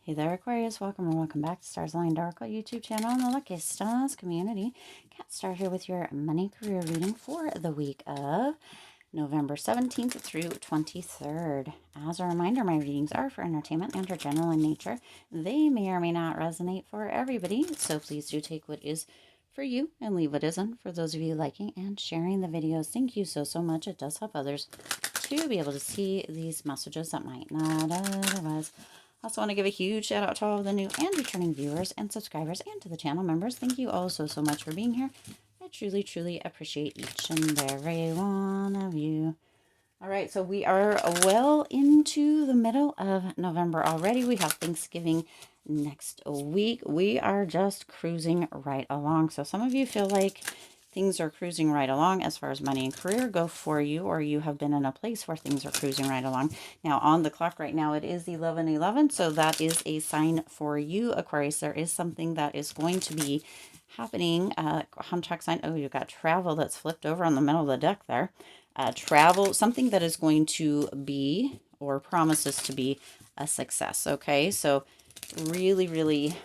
Hey there, Aquarius. Welcome or welcome back to Stars Aligned Oracle YouTube channel and the Lucky Stars community. Cat Star here with your money career reading for the week of November 17th through 23rd. As a reminder, my readings are for entertainment and are general in nature. They may or may not resonate for everybody, so please do take what is for you and leave what isn't. For those of you liking and sharing the videos, thank you so much. It does help others to be able to see these messages that might not otherwise. I also want to give a huge shout out to all of the new and returning viewers and subscribers and to the channel members. Thank you all so much for being here. I truly appreciate each and every one of you. All right, so we are well into the middle of November already. We have Thanksgiving next week. We are just cruising right along. So some of you feel like things are cruising right along as far as money and career go for you, or you have been in a place where things are cruising right along. Now, on the clock right now, it is 11:11, so that is a sign for you, Aquarius. There is something that is going to be happening. Contract sign. Oh, you've got travel that's flipped over on the middle of the deck there. Travel, something that is going to be or promises to be a success. Okay, so really,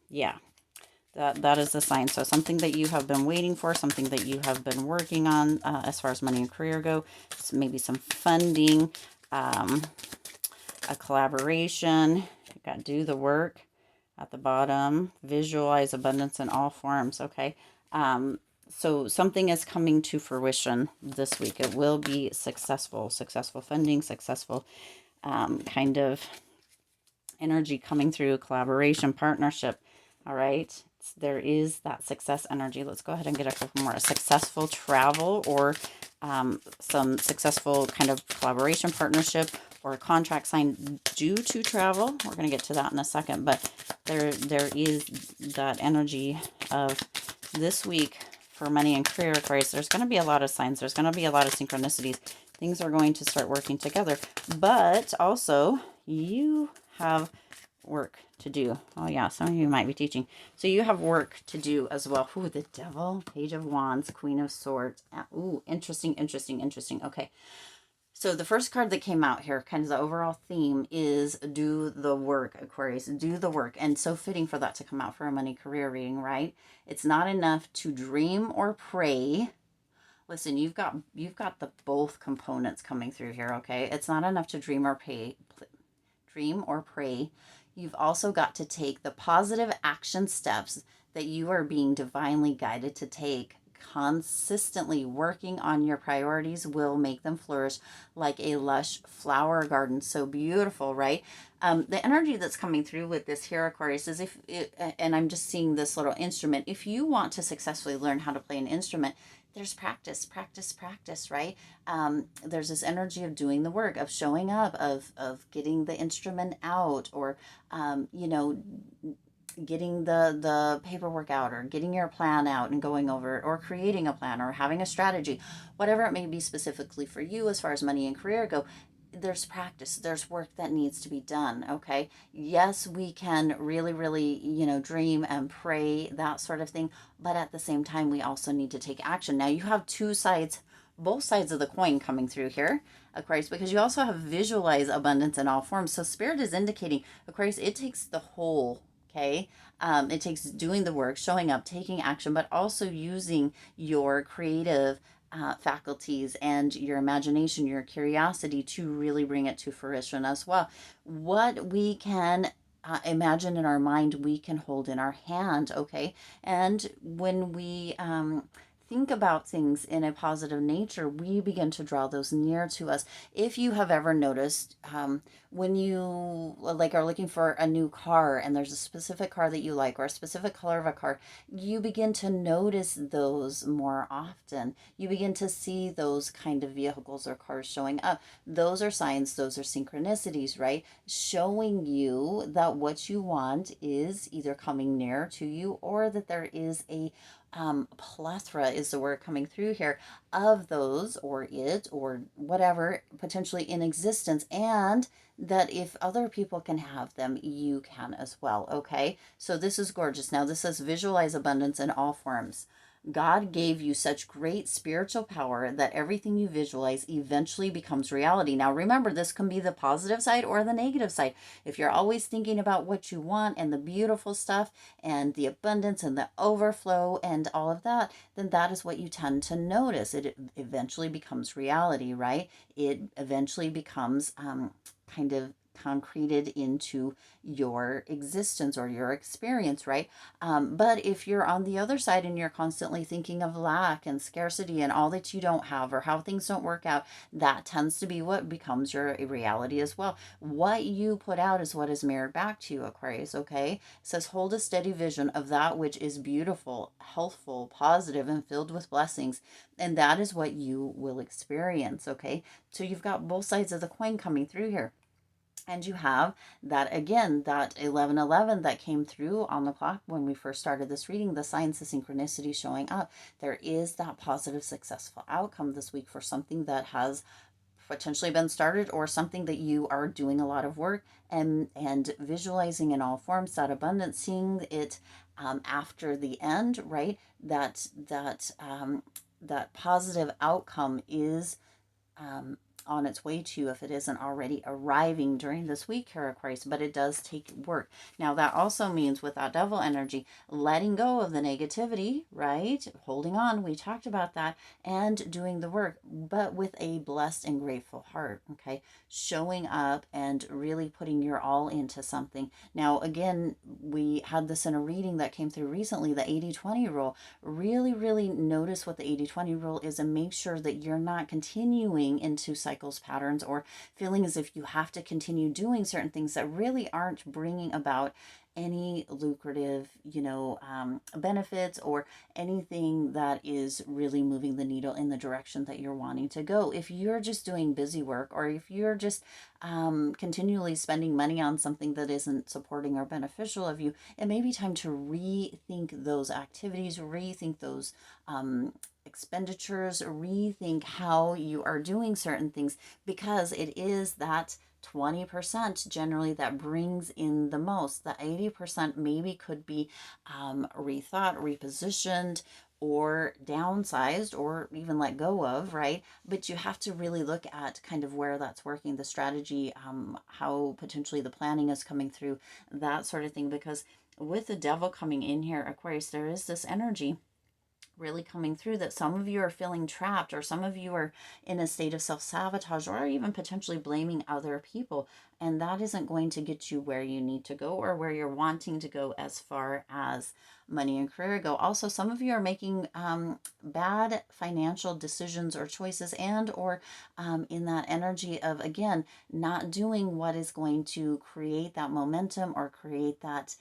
yeah. That is the sign. So something that you have been waiting for, something that you have been working on as far as money and career go, maybe some funding, a collaboration. You got to do the work at the bottom. Visualize abundance in all forms. Okay. So something is coming to fruition this week. It will be successful funding, successful kind of energy coming through, collaboration, partnership. All right. There is that success energy. Let's go ahead and get a couple more. A successful travel or some successful kind of collaboration, partnership, or a contract signed due to travel. We're going to get to that in a second, but there is that energy of this week for money and career, Aquarius. There's going to be a lot of signs. There's going to be a lot of synchronicities. Things are going to start working together, but also you have work to do. Oh yeah, some of you might be teaching. So you have work to do as well. Ooh, the Devil, Page of Wands, Queen of Swords. Ooh, interesting. Okay. So the first card that came out here, kind of the overall theme is do the work, Aquarius. Do the work. And so fitting for that to come out for a money career reading, right? It's not enough to dream or pray. Listen, you've got the both components coming through here, okay? It's not enough to dream or pray. You've also got to take the positive action steps that you are being divinely guided to take. Consistently working on your priorities will make them flourish like a lush flower garden. So beautiful, right? The energy that's coming through with this here, Aquarius, is and I'm just seeing this little instrument. If you want to successfully learn how to play an instrument, there's practice, right? There's this energy of doing the work, of showing up, of getting the instrument out, or getting the paperwork out, or getting your plan out and going over it, or creating a plan, or having a strategy, whatever it may be specifically for you as far as money and career go. There's practice, there's work that needs to be done. Okay, yes, we can really dream and pray, that sort of thing, but at the same time we also need to take action. Now you have two sides, both sides of the coin coming through here, Aquarius, because you also have visualize abundance in all forms. So Spirit is indicating, Aquarius, it takes the whole. Okay, it takes doing the work, showing up, taking action, but also using your creative faculties and your imagination, your curiosity to really bring it to fruition as well. What we can imagine in our mind, we can hold in our hand, okay? And when we think about things in a positive nature, we begin to draw those near to us. If you have ever noticed, when you are looking for a new car and there's a specific car that you like, or a specific color of a car, you begin to notice those more often. You begin to see those kind of vehicles or cars showing up. Those are signs, those are synchronicities, right? Showing you that what you want is either coming near to you, or that there is a plethora is the word coming through here of those, or it, or whatever, potentially in existence, and that if other people can have them, you can as well. Okay, so this is gorgeous. Now this says visualize abundance in all forms. God gave you such great spiritual power that everything you visualize eventually becomes reality. Now, remember, this can be the positive side or the negative side. If you're always thinking about what you want and the beautiful stuff and the abundance and the overflow and all of that, then that is what you tend to notice. It eventually becomes reality, right? It eventually becomes kind of concreted into your existence or your experience, right? But if you're on the other side and you're constantly thinking of lack and scarcity and all that you don't have or how things don't work out, that tends to be what becomes your reality as well. What you put out is what is mirrored back to you, Aquarius, okay? It says, hold a steady vision of that which is beautiful, healthful, positive, and filled with blessings. And that is what you will experience, okay? So you've got both sides of the coin coming through here. And you have that again, that 1111 that came through on the clock when we first started this reading, the signs of synchronicity showing up. There is that positive, successful outcome this week for something that has potentially been started or something that you are doing a lot of work and visualizing in all forms, that abundance, seeing it after the end, right? That positive outcome is on its way to, if it isn't already arriving during this week here, Aquarius, but it does take work. Now, that also means with that devil energy, letting go of the negativity, right? Holding on, we talked about that, and doing the work, but with a blessed and grateful heart, okay? Showing up and really putting your all into something. Now, again, we had this in a reading that came through recently, the 80-20 rule. Really, really notice what the 80-20 rule is and make sure that you're not continuing into cycles, patterns, or feeling as if you have to continue doing certain things that really aren't bringing about any lucrative, benefits or anything that is really moving the needle in the direction that you're wanting to go. If you're just doing busy work, or if you're just continually spending money on something that isn't supporting or beneficial of you, it may be time to rethink those activities, rethink those expenditures, rethink how you are doing certain things, because it is that 20% generally that brings in the most. The 80% maybe could be rethought, repositioned, or downsized, or even let go of, right? But you have to really look at kind of where that's working, the strategy, how potentially the planning is coming through, that sort of thing. Because with the devil coming in here, Aquarius, there is this energy really coming through that some of you are feeling trapped, or some of you are in a state of self-sabotage, or even potentially blaming other people, and that isn't going to get you where you need to go or where you're wanting to go as far as money and career go. Also, some of you are making bad financial decisions or choices, and or in that energy of, again, not doing what is going to create that momentum or create that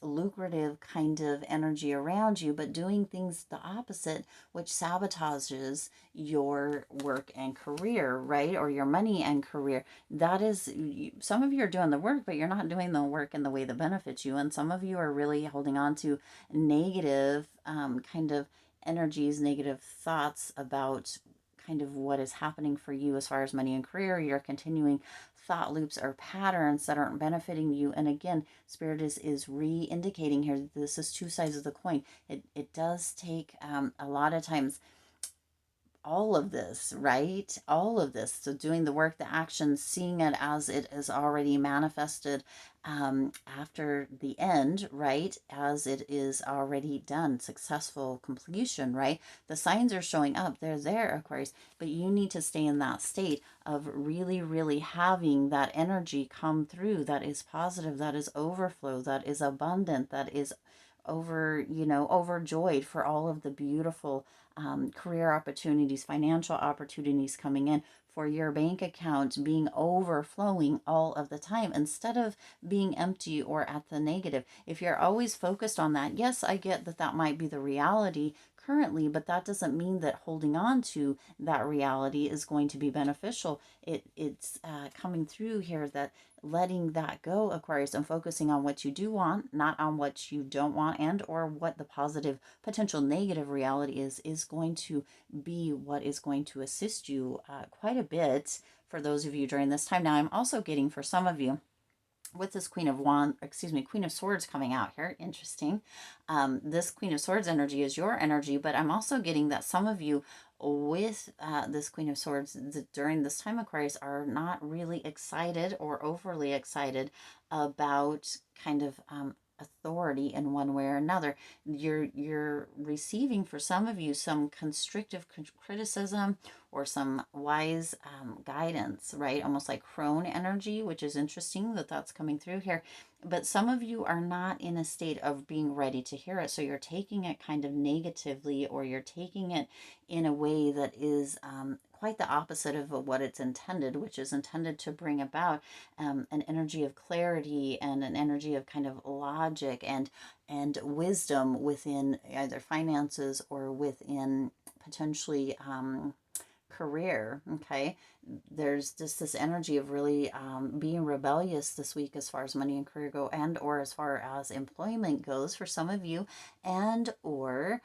lucrative kind of energy around you, but doing things the opposite, which sabotages your work and career, right? Or your money and career. That is, some of you are doing the work, but you're not doing the work in the way that benefits you. And some of you are really holding on to negative kind of energies, negative thoughts about kind of what is happening for you as far as money and career. You're continuing thought loops or patterns that aren't benefiting you. And again, Spirit is re-indicating here that this is two sides of the coin. It does take a lot of times all of this, right? All of this. So doing the work, the action, seeing it as it is already manifested after the end, right? As it is already done, successful completion, right? The signs are showing up. They're there, Aquarius, but you need to stay in that state of really, really having that energy come through that is positive, that is overflow, that is abundant, that is overjoyed for all of the beautiful career opportunities, financial opportunities coming in, for your bank account being overflowing all of the time instead of being empty or at the negative. If you're always focused on that, yes, I get that that might be the reality currently, but that doesn't mean that holding on to that reality is going to be beneficial. It's coming through here that letting that go, Aquarius, and focusing on what you do want, not on what you don't want, and or what the positive potential negative reality is going to be what is going to assist you quite a bit for those of you during this time. Now, I'm also getting for some of you with this Queen of Swords coming out here. Interesting. This Queen of Swords energy is your energy, but I'm also getting that some of you with this Queen of Swords during this time, Aquarius, are not really excited or overly excited about kind of authority in one way or another. You're receiving, for some of you, some constructive criticism or some wise guidance, right? Almost like crone energy, which is interesting that that's coming through here. But some of you are not in a state of being ready to hear it. So you're taking it kind of negatively, or you're taking it in a way that is quite the opposite of what it's intended, which is intended to bring about an energy of clarity and an energy of kind of logic and wisdom within either finances or within potentially career. Okay, there's just this energy of really being rebellious this week as far as money and career go, and or as far as employment goes for some of you, and or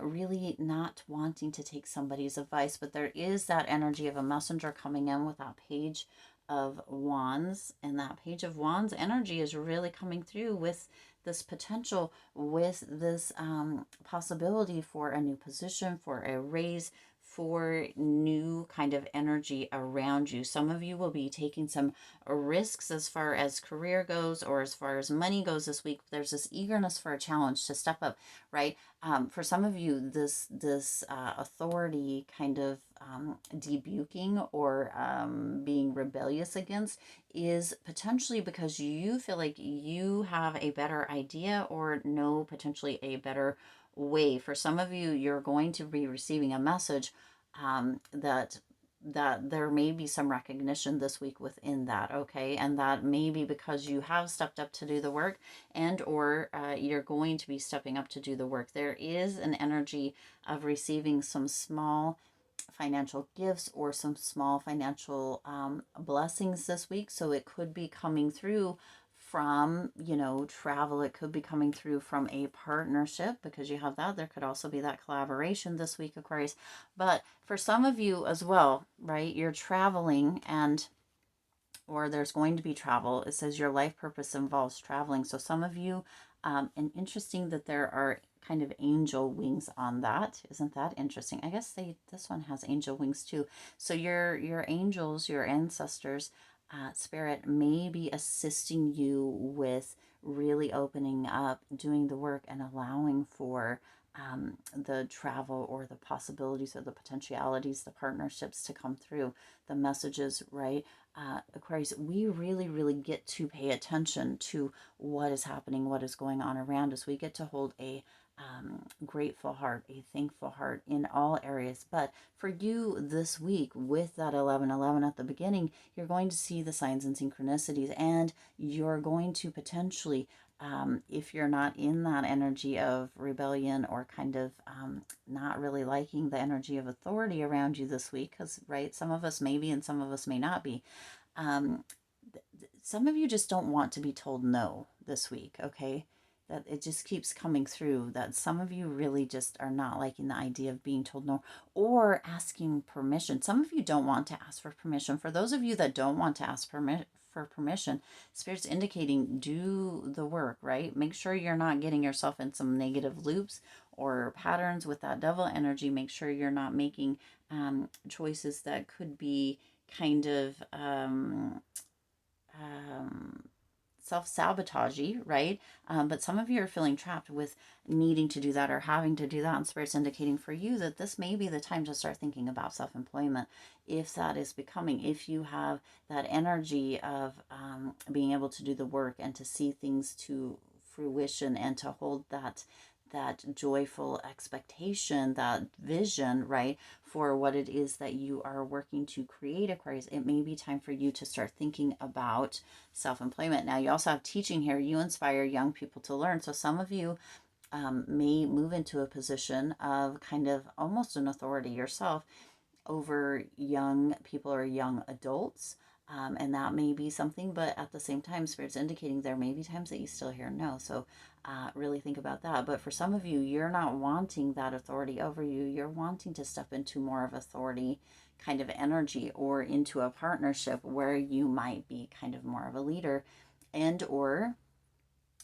really not wanting to take somebody's advice. But there is that energy of a messenger coming in with that Page of Wands, and that Page of Wands energy is really coming through with this potential, with this possibility for a new position, for a raise, for new kind of energy around you. Some of you will be taking some risks as far as career goes or as far as money goes this week. There's this eagerness for a challenge to step up, right? For some of you, this authority kind of debuking or being rebellious against is potentially because you feel like you have a better idea or know potentially a better way. For some of you, you're going to be receiving a message that there may be some recognition this week within that, okay? And that may be because you have stepped up to do the work, and or you're going to be stepping up to do the work. There is an energy of receiving some small financial gifts or some small financial blessings this week. So it could be coming through from, travel. It could be coming through from a partnership, because you have that. There could also be that collaboration this week, Aquarius. But for some of you as well, right, you're traveling, and or there's going to be travel. It says your life purpose involves traveling. So some of you, and interesting that there are kind of angel wings on that. Isn't that interesting? I guess this one has angel wings too. So your angels, your ancestors, spirit may be assisting you with really opening up, doing the work, and allowing for the travel or the possibilities or the potentialities, the partnerships to come through, the messages, right? Aquarius, we really, really get to pay attention to what is happening, what is going on around us. We get to hold a grateful heart, a thankful heart in all areas. But for you this week, with that 11:11 at the beginning, you're going to see the signs and synchronicities, and you're going to potentially, if you're not in that energy of rebellion or kind of not really liking the energy of authority around you this week, because, right, some of us may be and some of us may not be. Um, some of you just don't want to be told no this week, okay? That it just keeps coming through that some of you really just are not liking the idea of being told no or asking permission. Some of you don't want to ask for permission. For those of you that don't want to ask for permission, Spirit's indicating do the work, right? Make sure you're not getting yourself in some negative loops or patterns with that devil energy. Make sure you're not making choices that could be kind of self-sabotagey, right? But some of you are feeling trapped with needing to do that or having to do that, and Spirit's indicating for you that this may be the time to start thinking about self-employment, if that is becoming, if you have that energy of being able to do the work and to see things to fruition and to hold that joyful expectation, that vision, right, for what it is that you are working to create, Aquarius. It may be time for you to start thinking about self-employment. Now, you also have teaching here. You inspire young people to learn. So some of you may move into a position of kind of almost an authority yourself over young people or young adults. And that may be something, but at the same time, Spirit's indicating there may be times that you still hear no. So really think about that. But for some of you, you're not wanting that authority over you. You're wanting to step into more of authority kind of energy, or into a partnership where you might be kind of more of a leader. And or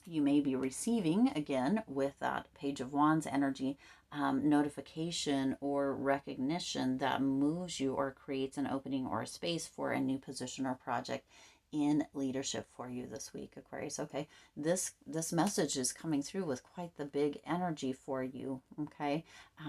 you may be receiving, again, with that Page of Wands energy, notification or recognition that moves you or creates an opening or a space for a new position or project in leadership for you this week, Aquarius. Okay, this message is coming through with quite the big energy for you. Okay,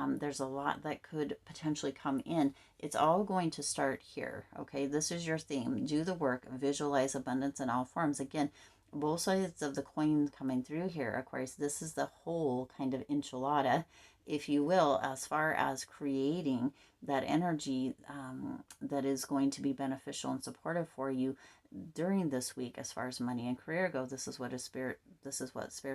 there's a lot that could potentially come in. It's all going to start here. Okay, this is your theme. Do the work, visualize abundance in all forms. Again, both sides of the coin coming through here, Aquarius. This is the whole kind of enchilada, if you will, as far as creating that energy that is going to be beneficial and supportive for you during this week. As far as money and career go, this is what spirit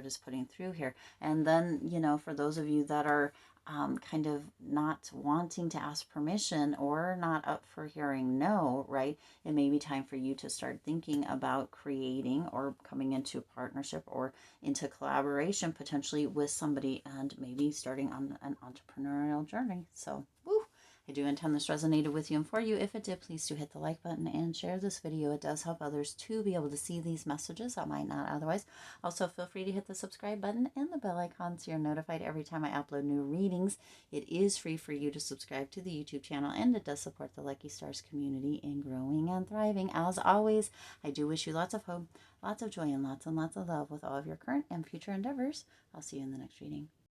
is putting through here. And then, you know, for those of you that are kind of not wanting to ask permission or not up for hearing no, right? It may be time for you to start thinking about creating or coming into partnership or into collaboration potentially with somebody, and maybe starting on an entrepreneurial journey. So, woo! I do intend this resonated with you and for you. If it did, please do hit the like button and share this video. It does help others to be able to see these messages that might not otherwise. Also, feel free to hit the subscribe button and the bell icon so you're notified every time I upload new readings. It is free for you to subscribe to the YouTube channel, and it does support the Lucky Stars community in growing and thriving. As always, I do wish you lots of hope, lots of joy, and lots of love with all of your current and future endeavors. I'll see you in the next reading.